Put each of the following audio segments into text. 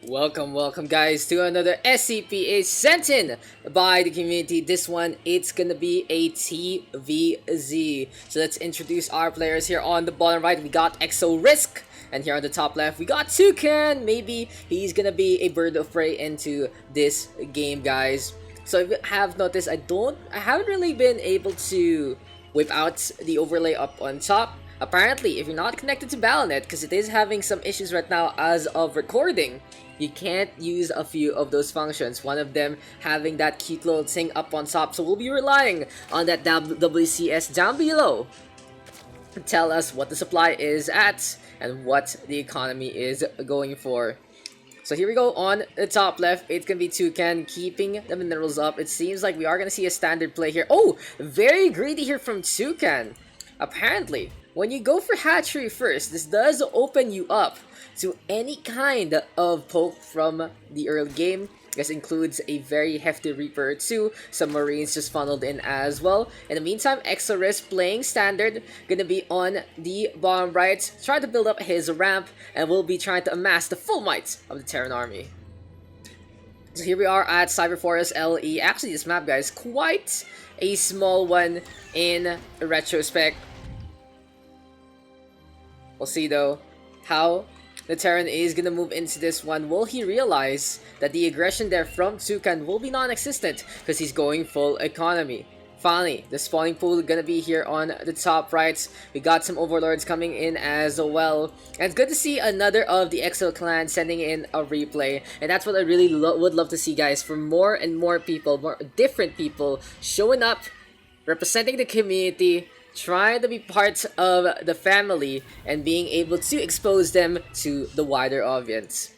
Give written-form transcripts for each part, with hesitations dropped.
Welcome guys to another SCPH sent in by the community. This one, it's gonna be a TVZ. So let's introduce our players. Here on the bottom right, we got eXoRisk. And here on the top left, we got Toucan. Maybe he's gonna be a bird of prey into this game, guys. So if you have noticed, I haven't really been able to whip out the overlay up on top. Apparently, if you're not connected to BattleNet, because it is having some issues right now as of recording, you can't use a few of those functions. One of them having that cute little thing up on top. So we'll be relying on that WCS down below to tell us what the supply is at and what the economy is going for. So here we go on the top left. It's going to be Toucan keeping the minerals up. It seems like we are going to see a standard play here. Oh, very greedy here from Toucan. Apparently, when you go for hatchery first, this does open you up to any kind of poke from the early game. This includes a very hefty Reaper or two, some Marines just funneled in as well. In the meantime, eXoRisk playing standard, gonna be on the bottom right, trying to build up his ramp, and will be trying to amass the full might of the Terran army. So here we are at Cyberforest LE. Actually, this map, guys, quite a small one in retrospect. We'll see though how the Terran is gonna move into this one. Will he realize that the aggression there from Toucan will be non-existent because he's going full economy? Finally, the spawning pool gonna be here on the top right. We got some overlords coming in as well. And it's good to see another of the Exo clan sending in a replay. And that's what I really would love to see, guys. For more and more people, more different people showing up, representing the community, trying to be part of the family, and being able to expose them to the wider audience.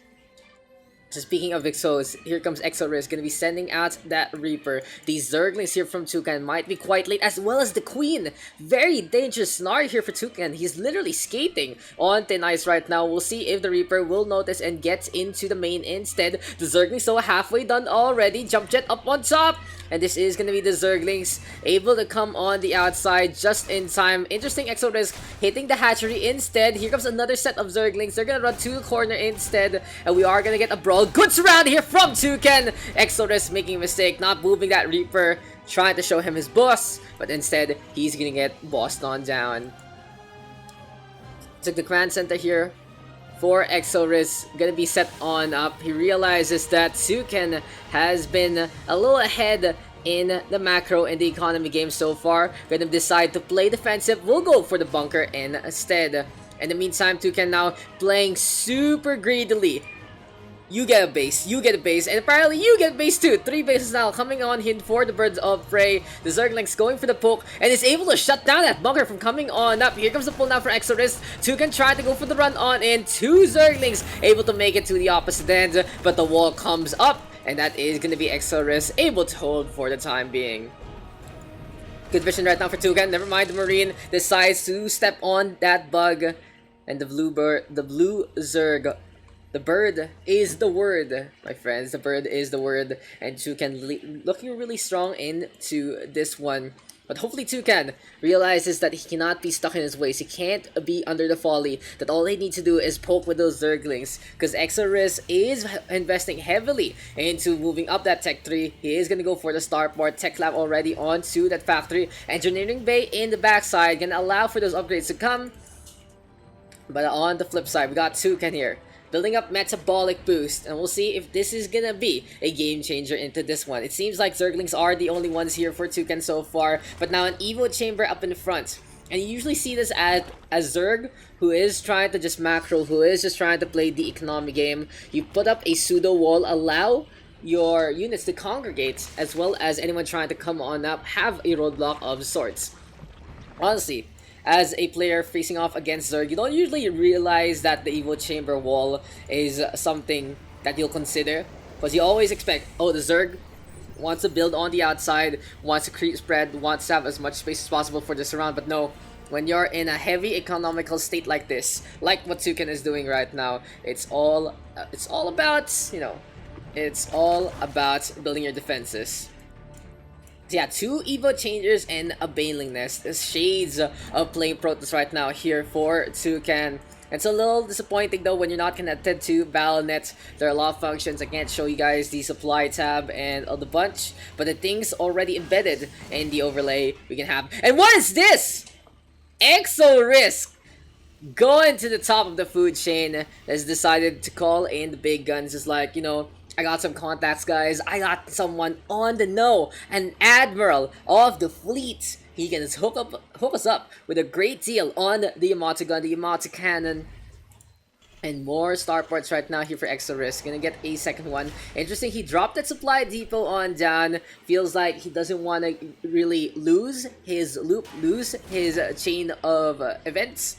So speaking of Exos, here comes eXoRisk, gonna be sending out that Reaper. These Zerglings here from Toucan might be quite late, as well as the Queen. Very dangerous scenario here for Toucan. He's literally skating on thin ice right now. We'll see if the Reaper will notice and get into the main instead. The Zerglings so halfway done already. Jump jet up on top. And this is gonna be the Zerglings able to come on the outside just in time. Interesting eXoRisk hitting the hatchery instead. Here comes another set of Zerglings. They're gonna run to the corner instead. And we are gonna get a brawl. Good surround here from Toucan. eXoRisk making a mistake, not moving that Reaper, trying to show him his boss, but instead he's gonna get bossed on down. Took the command center here for eXoRisk, gonna be set on up. He realizes that Toucan has been a little ahead in the macro and the economy game so far. Gonna decide to play defensive. We'll go for the bunker instead. In the meantime, Toucan now playing super greedily. You get a base, and apparently you get a base too. 3 bases now coming on in for the birds of prey. The Zerglings going for the poke and is able to shut down that bunker from coming on up. Here comes the pull now for eXoRisk. Toucan trying to go for the run on in. 2 Zerglings able to make it to the opposite end, but the wall comes up, and that is going to be eXoRisk able to hold for the time being. Good vision right now for Toucan. Never mind, the Marine decides to step on that bug, and the blue Zerg. The bird is the word, my friends. The bird is the word, and Toucan looking really strong into this one. But hopefully Toucan realizes that he cannot be stuck in his ways. He can't be under the folly. That all they need to do is poke with those Zerglings. Because eXoRisk is investing heavily into moving up that tech tree. He is going to go for the starport. Tech lab already onto that factory. Engineering bay in the backside. Going to allow for those upgrades to come. But on the flip side, we got Toucan here, building up metabolic boost, and we'll see if this is gonna be a game changer into this one. It seems like Zerglings are the only ones here for Toucan so far, but now an Evo chamber up in the front. And you usually see this as a Zerg who is trying to just macro, who is just trying to play the economy game. You put up a pseudo wall, allow your units to congregate, as well as anyone trying to come on up have a roadblock of sorts. Honestly, as a player facing off against Zerg, you don't usually realize that the Evo Chamber wall is something that you'll consider, because you always expect, oh, the Zerg wants to build on the outside, wants to creep spread, wants to have as much space as possible for the surround. But no, when you're in a heavy economical state like this, like what Toucan is doing right now, it's all about, it's all about building your defenses. So yeah, 2 Evo Changers and a Baneling Nest. The shades of playing Protoss right now here for Toucan. It's a little disappointing though when you're not connected to BattleNet. There are a lot of functions. I can't show you guys the supply tab and all the bunch, but the things already embedded in the overlay we can have. And what is this? eXoRisk going to the top of the food chain has decided to call in the big guns. It's like, you know, I got some contacts, guys. I got someone on the know, an admiral of the fleet. He can just hook us up with a great deal on the Yamato gun, the Yamato cannon, and more starports right now here for eXoRisk. Gonna get a second one. Interesting, he dropped that supply depot on down. Feels like he doesn't want to really lose his loop, lose his chain of events.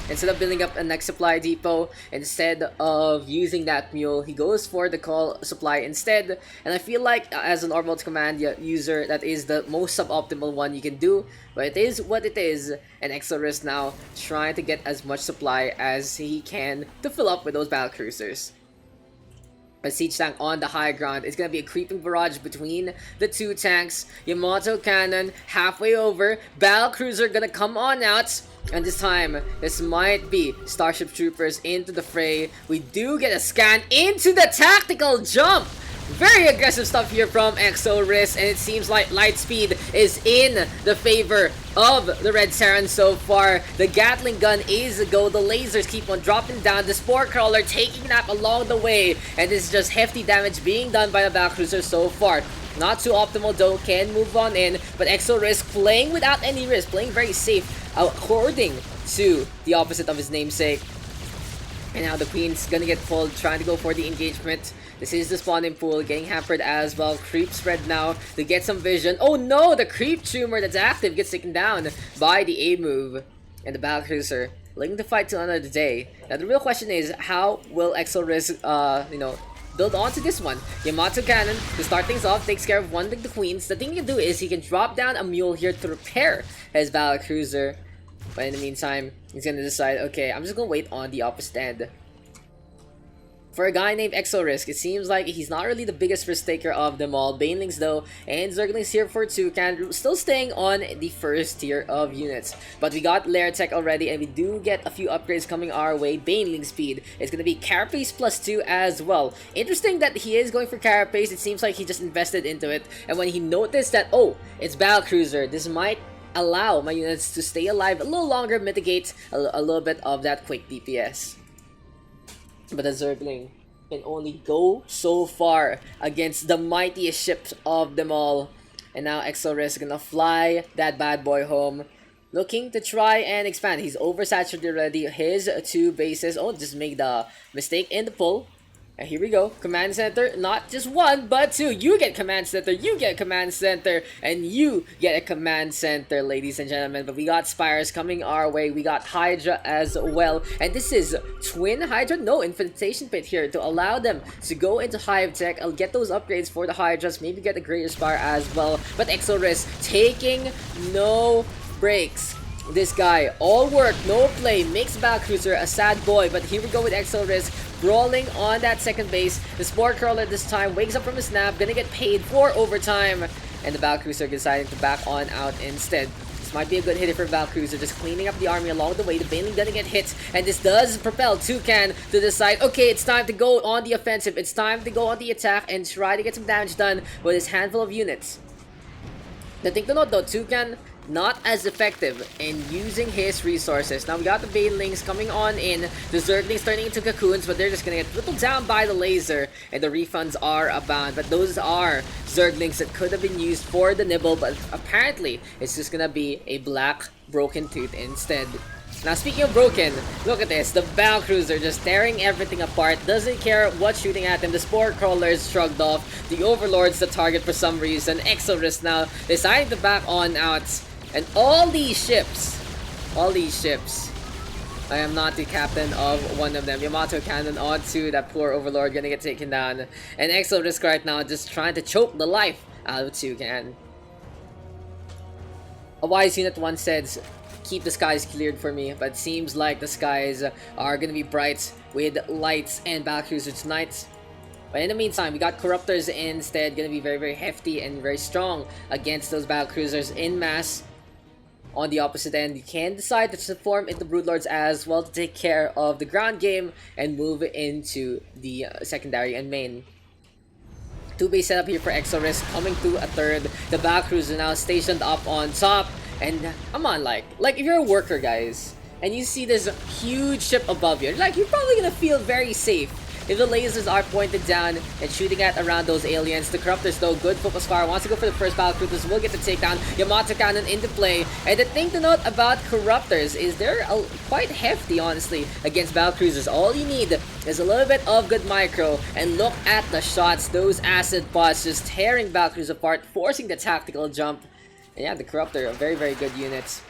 Instead of building up a next supply depot, instead of using that mule, he goes for the call supply instead. And I feel like as an orbital command user, that is the most suboptimal one you can do. But it is what it is. And eXoRisk now trying to get as much supply as he can to fill up with those battlecruisers. A siege tank on the high ground. It's gonna be a creeping barrage between the two tanks. Yamato cannon halfway over. Battlecruiser gonna come on out. And this time, this might be Starship Troopers into the fray. We do get a scan into the tactical jump. Very aggressive stuff here from eXoRisk, and it seems like Lightspeed is in the favor of the Red Terran so far. The Gatling gun is a go. The lasers keep on dropping down. The Spore Crawler taking that along the way, and this is just hefty damage being done by the battlecruiser so far. Not too optimal though, can move on in, but eXoRisk playing without any risk, playing very safe, according to the opposite of his namesake. And now the Queen's gonna get pulled, trying to go for the engagement. This is the spawning pool, getting hampered as well. Creep spread now to get some vision. Oh no, the creep tumor that's active gets taken down by the A move. And the battlecruiser looking to fight till another day. Now the real question is, how will eXoRisk, build onto this one? Yamato cannon to start things off takes care of one of the queens. The thing you can do is he can drop down a mule here to repair his battlecruiser. But in the meantime, he's gonna decide, okay, I'm just gonna wait on the opposite end. For a guy named eXoRisk, it seems like he's not really the biggest risk taker of them all. Banelings though, and Zerglings here for Toucan, still staying on the first tier of units. But we got Lair Tech already, and we do get a few upgrades coming our way. Baneling speed is going to be Carapace +2 as well. Interesting that he is going for Carapace. It seems like he just invested into it, and when he noticed that, oh, it's Battlecruiser, this might allow my units to stay alive a little longer, mitigate a little bit of that quick DPS. But the Zergling can only go so far against the mightiest ships of them all. And now eXoRisk is gonna fly that bad boy home, looking to try and expand. He's oversaturated already. His two bases. Oh, just made the mistake in the pull. And here we go. Command center. Not just one, but two. You get command center. You get command center. And you get a command center, ladies and gentlemen. But we got Spires coming our way. We got Hydra as well. And this is Twin Hydra? No, Infiltration Pit here to allow them to go into Hive Tech. I'll get those upgrades for the Hydras. Maybe get a Greater Spire as well. But eXoRisk taking no breaks. This guy, all work, no play, makes Battlecruiser a sad boy. But here we go with eXoRisk, brawling on that second base. The Spore Crawler this time wakes up from his nap, gonna get paid for overtime. And the Battlecruiser deciding to back on out instead. This might be a good hitter for Battlecruiser, just cleaning up the army along the way. The Baneling gonna get hit, and this does propel Toucan to decide, okay, it's time to go on the offensive. It's time to go on the attack and try to get some damage done with his handful of units. The thing to note though, Toucan not as effective in using his resources. Now we got the Banelings coming on in, the Zerglings turning into cocoons, but they're just gonna get whittled down by the laser, and the refunds are abound. But those are Zerglings that could have been used for the nibble, but apparently it's just gonna be a black broken tooth instead. Now speaking of broken, look at this, the Battlecruiser just tearing everything apart, doesn't care what's shooting at him. The Spore Crawler is shrugged off, the Overlord's the target for some reason. eXoRisk now deciding to back on out. And all these ships, I am not the captain of one of them. Yamato cannon onto that poor Overlord, gonna get taken down. And eXoRisk right now just trying to choke the life out of Toucan. A wise unit once said, keep the skies cleared for me, but it seems like the skies are gonna be bright with lights and Battlecruiser tonight. But in the meantime, we got Corruptors instead, gonna be very, very hefty and very strong against those Battlecruisers in mass. on the opposite end, you can decide to transform into Broodlords as well to take care of the ground game and move into the secondary and main. 2-base setup here for eXoRisk coming through a third. The Battlecruiser now stationed up on top. And come on, like if you're a worker, guys, and you see this huge ship above you, like, you're probably gonna feel very safe if the lasers are pointed down and shooting at around those aliens. The Corruptors, though, good focus fire, wants to go for the first Battlecruisers, will get the takedown. Yamato Cannon into play. And the thing to note about Corruptors is they're quite hefty, honestly, against Battlecruisers. All you need is a little bit of good micro, and look at the shots. Those acid bots just tearing Battlecruisers apart, forcing the tactical jump. And yeah, the Corruptor, very, very good units.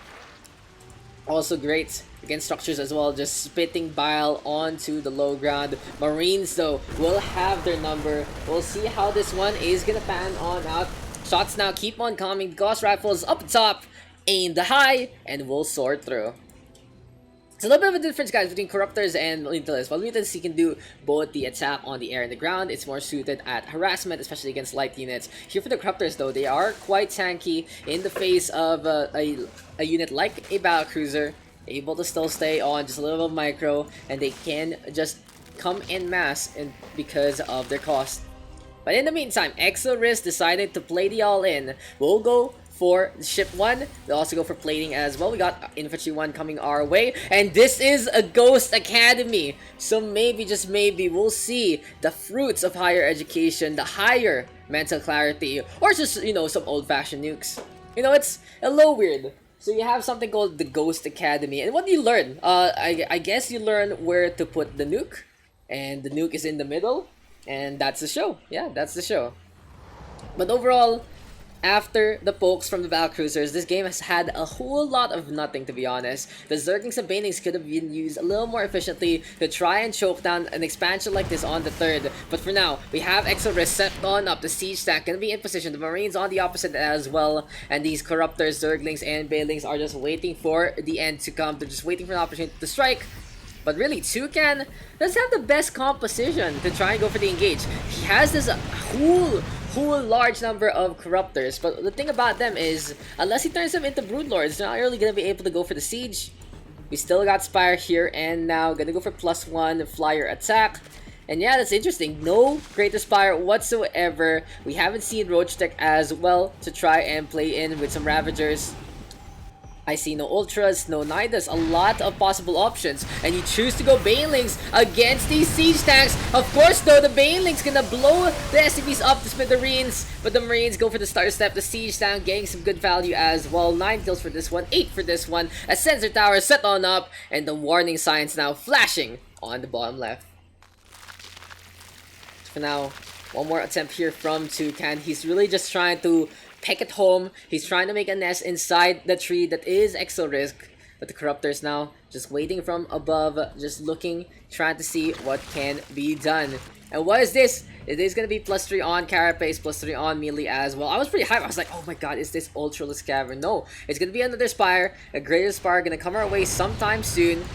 Also great against structures as well, just spitting bile onto the low ground. Marines, though, will have their number. We'll see how this one is gonna pan on out. Shots now keep on coming. Gauss Rifles up top, aim the high, and we'll soar through. It's a little bit of a difference, guys, between Corruptors and Limitless. While Limitless, he can do both the attack on the air and the ground. It's more suited at harassment, especially against light units. Here for the Corruptors, though, they are quite tanky in the face of a unit like a Battlecruiser, able to still stay on just a little bit of micro, and they can just come en masse because of their cost. But in the meantime, eXoRisk decided to play the all-in. We'll go for ship 1. We'll also go for plating as well. We got infantry 1 coming our way, and this is a Ghost Academy, so maybe, just maybe, we'll see the fruits of higher education, the higher mental clarity, or just, you know, some old-fashioned nukes. You know, it's a little weird. So you have something called the Ghost Academy, and what do you learn? I guess you learn where to put the nuke, and the nuke is in the middle, and that's the show. Yeah, that's the show. But overall, after the pokes from the Battlecruisers, this game has had a whole lot of nothing, to be honest. The Zerglings and Banelings could have been used a little more efficiently to try and choke down an expansion like this on the third. But for now, we have eXoRisk set on up. The Siege Stack gonna be in position. The Marines on the opposite as well. And these Corruptors, Zerglings, and Banelings are just waiting for the end to come. They're just waiting for an opportunity to strike. But really, Toucan does have the best composition to try and go for the engage. He has this whole large number of Corruptors, but the thing about them is, unless he turns them into Broodlords, they're not really gonna be able to go for the siege. We still got Spire here, and now gonna go for +1 flyer attack. And yeah, that's interesting. No Greater Spire whatsoever. We haven't seen Roach Tech as well to try and play in with some Ravagers. I see no Ultras, no Nidus, a lot of possible options. And you choose to go Banelings against these Siege Tanks. Of course, though, the Banelings gonna blow the SCPs up to smithereens. But the Marines go for the Star Step. The Siege Tank getting some good value as well. 9 kills for this one, 8 for this one. A Sensor Tower set on up. And the warning signs now flashing on the bottom left. For now, one more attempt here from Toucan. He's really just trying to peck at home. He's trying to make a nest inside the tree that is eXoRisk. But the Corruptors now just waiting from above, just looking, trying to see what can be done. And what is this? It is going to be +3 on Carapace, +3 on melee as well. I was pretty hyped. I was like, oh my god, is this Ultraless Cavern? No, it's going to be another Spire. A Greater Spire going to come our way sometime soon.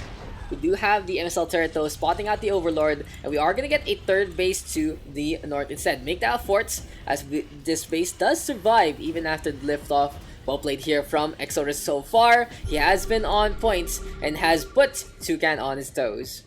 We do have the MSL turret, though, spotting out the Overlord, and we are going to get a third base to the north instead. Make that forts, as this base does survive even after the liftoff. Well played here from eXoRisk so far. He has been on points and has put Toucan on his toes.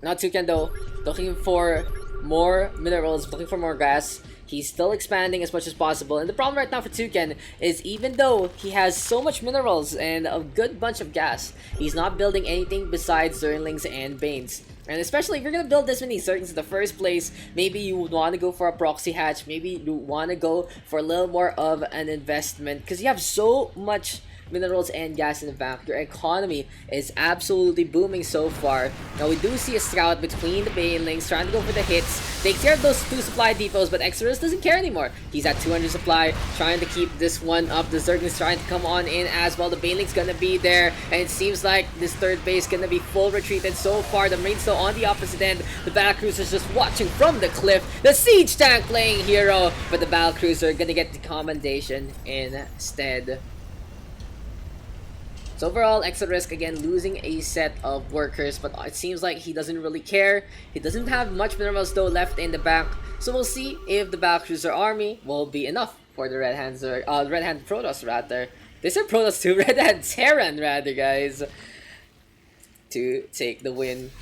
Now Toucan, though, looking for more minerals, looking for more gas. He's still expanding as much as possible. And the problem right now for Toucan is, even though he has so much minerals and a good bunch of gas, he's not building anything besides Zerglings and Banes. And especially if you're going to build this many Zerglings in the first place, maybe you would want to go for a proxy hatch. Maybe you want to go for a little more of an investment, because you have so much minerals and gas in the back. Your economy is absolutely booming so far. Now we do see a scout between the Banelings trying to go for the hits. Takes care of those 2 supply depots, but eXoRisk doesn't care anymore. He's at 200 supply, trying to keep this one up. The Zerglings trying to come on in as well. The Banelings gonna be there, and it seems like this third base gonna be full retreated so far. The Marines still on the opposite end. The Battlecruiser's just watching from the cliff. The Siege Tank playing hero, but the Battlecruiser gonna get the commendation instead. So overall, eXoRisk again losing a set of workers, but it seems like he doesn't really care. He doesn't have much minerals though left in the back, so we'll see if the Battlecruiser army will be enough for the red-handed Protoss rather. This is Protoss 2 Red and Terran rather, guys, to take the win.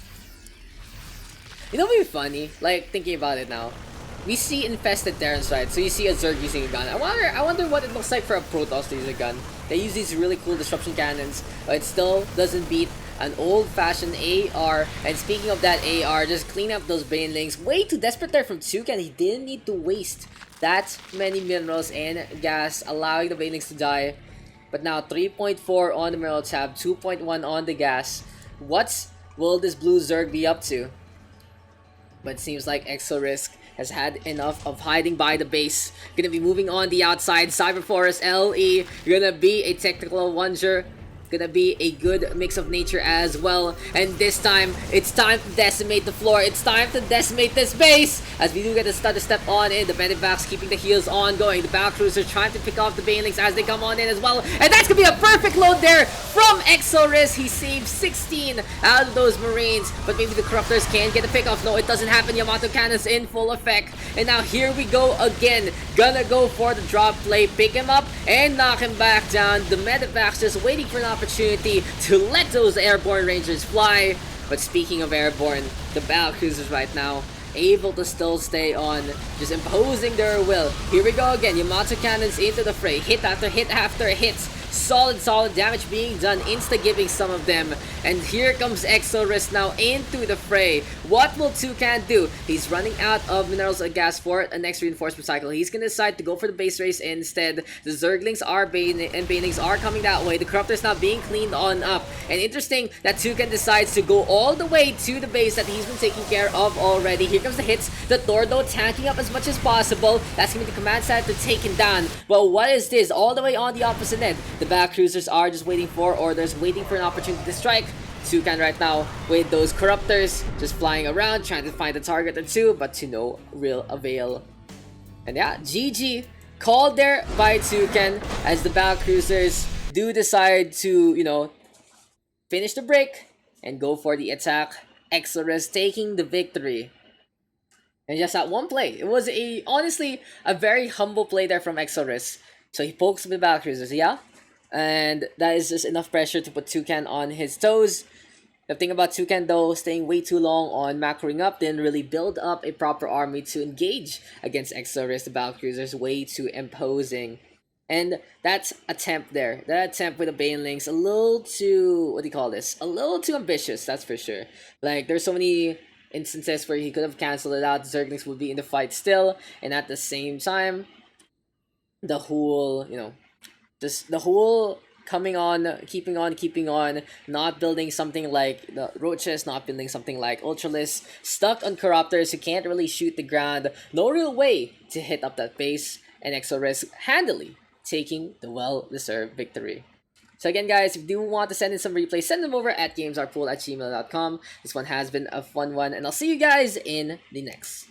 You know what would be funny? Like, thinking about it now. We see infested Terrans, right? So you see a Zerg using a gun. I wonder what it looks like for a Protoss to use a gun. They use these really cool disruption cannons, but it still doesn't beat an old-fashioned AR. And speaking of that AR, just clean up those banelings. Way too desperate there from Toucan. He didn't need to waste that many minerals and gas, allowing the banelings to die. But now 3.4 on the mineral tab, 2.1 on the gas. What will this blue Zerg be up to? But it seems like eXoRisk has had enough of hiding by the base. Gonna be moving on the outside. Cyber Forest LE. Gonna be a technical wonder. Gonna be a good mix of nature as well. And this time, it's time to decimate the floor. It's time to decimate this base. As we do get to start to step on in. The Medivacs keeping the heals ongoing. The Battle Cruisers trying to pick off the Banelings as they come on in as well. And that's gonna be a perfect load there from eXoRisk. He saved 16 out of those Marines. But maybe the Corruptors can get the pickoff. No, it doesn't happen. Yamato Cannons in full effect. And now here we go again. Gonna go for the drop play. Pick him up and knock him back down. The Medivacs just waiting for an opportunity to let those airborne rangers fly. But speaking of airborne, the battle cruisers right now able to still stay on, just imposing their will. Here we go again. Yamato cannons into the fray. Hit after hit after hit. Solid damage being done, insta-giving some of them. And here comes eXoRisk now into the fray. What will Toucan do? He's running out of minerals and gas for a next reinforcement cycle. He's gonna decide to go for the base race instead. The Zerglings are Banelings are coming that way. The Corruptors now being cleaned on up. And interesting that Toucan decides to go all the way to the base that he's been taking care of already. Here comes the hits. The Tordo tanking up as much as possible. That's gonna be the command center to take him down. But what is this? All the way on the opposite end. The back cruisers are just waiting for orders, waiting for an opportunity to strike. Toucan right now with those Corruptors just flying around, trying to find a target or two, but to no real avail. And yeah, GG called there by Toucan as the battle cruisers do decide to, you know, finish the break and go for the attack. eXoRisk taking the victory. And just that one play, it was honestly a very humble play there from eXoRisk. So he pokes with the battle cruisers, yeah? And that is just enough pressure to put Toucan on his toes. The thing about Toucan though, staying way too long on macroing up, didn't really build up a proper army to engage against eXoRisk. The battle cruisers way too imposing. And that attempt there, that attempt with the Banelings, a little too, what do you call this? A little too ambitious, that's for sure. Like, there's so many instances where he could have cancelled it out. The Zerglings would be in the fight still, and at the same time, the whole, you know, just the whole keeping on, not building something like the Roaches, not building something like Ultralisk, stuck on Corruptors who can't really shoot the ground, no real way to hit up that base, and eXoRisk handily taking the well-deserved victory. So again guys, if you do want to send in some replays, send them over at gamesarepool@gmail.com. This one has been a fun one, and I'll see you guys in the next.